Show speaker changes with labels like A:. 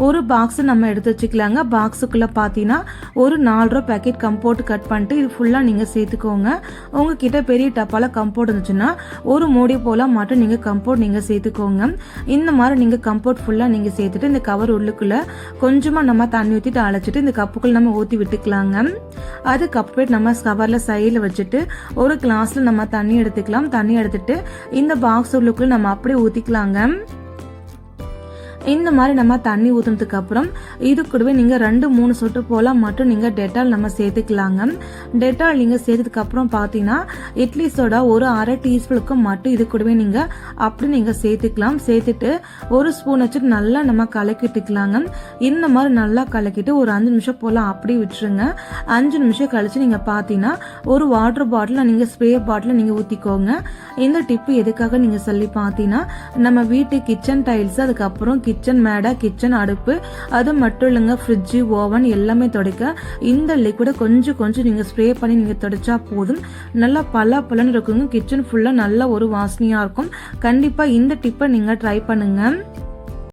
A: ஒரு பாக்ஸ் நம்ம எடுத்து வச்சுக்கலாங்க. பாக்ஸுக்குள்ளே பார்த்தீங்கன்னா ஒரு 4 ரூபா பேக்கெட் கம்போர்ட் கட் பண்ணிட்டு இது ஃபுல்லாக நீங்கள் சேர்த்துக்கோங்க. உங்ககிட்ட பெரிய டப்பால கம்போர்ட் இருந்துச்சுன்னா ஒரு மூடி போல் மட்டும் நீங்கள் கம்போர்ட் நீங்கள் சேர்த்துக்கோங்க. இந்த மாதிரி நீங்கள் கம்போர்ட் ஃபுல்லாக நீங்கள் சேர்த்துட்டு இந்த கவர் உள்ளுக்குள்ளே கொஞ்சமாக நம்ம தண்ணி ஊற்றிட்டு அழைச்சிட்டு இந்த கப்புக்குள்ளே நம்ம ஊற்றி விட்டுக்கலாங்க. அதுக்கப்புறம் நம்ம கவரில் சைடில் வச்சுட்டு ஒரு கிளாஸில் நம்ம தண்ணி எடுத்துக்கலாம். தண்ணி எடுத்துட்டு இந்த பாக்ஸ் உள்ளுக்குள்ளே நம்ம அப்படியே ஊற்றிக்கலாங்க. இந்த மாதிரி நம்ம தண்ணி ஊற்றுனதுக்கு அப்புறம் இது கூடவே நீங்கள் 2-3 சொட்டு போல் மட்டும் நீங்கள் டெட்டால் நம்ம சேர்த்துக்கலாங்க. டெட்டால் நீங்கள் சேர்த்ததுக்கு அப்புறம் பார்த்தீங்கன்னா இட்லி சோடா ஒரு 1/2 டீஸ்பூனுக்கு மட்டும் இது கூடவே நீங்கள் அப்படி நீங்கள் சேர்த்துக்கலாம். சேர்த்துட்டு ஒரு ஸ்பூன் வச்சுட்டு நல்லா நம்ம கலக்கிட்டுக்கலாங்க. இந்த மாதிரி நல்லா கலக்கிட்டு ஒரு 5 நிமிஷம் போல் அப்படியே விட்டுருங்க. 5 நிமிஷம் கழிச்சு நீங்கள் பார்த்தீங்கன்னா ஒரு வாட்டர் பாட்டில் நீங்கள் ஸ்ப்ரே பாட்டில் நீங்கள் ஊற்றிக்கோங்க. இந்த டிப்பு எதுக்காக நீங்கள் சொல்லி பார்த்தீங்கன்னா நம்ம வீட்டு கிச்சன் டைல்ஸ், அதுக்கப்புறம் கிச்சன் மேடை, கிச்சன் அடுப்பு, அது மட்டும் இல்லைங்க ஃப்ரிட்ஜு, ஓவன் எல்லாமே துடைக்க இந்த லிக்விடை கொஞ்சம் நீங்கள் ஸ்ப்ரே பண்ணி நீங்கள் துடைச்சா போதும். நல்லா பலன்னு இருக்குங்க. கிச்சன் ஃபுல்லாக நல்ல ஒரு வாசனையாக இருக்கும். கண்டிப்பாக இந்த டிப்பை நீங்கள் ட்ரை பண்ணுங்க.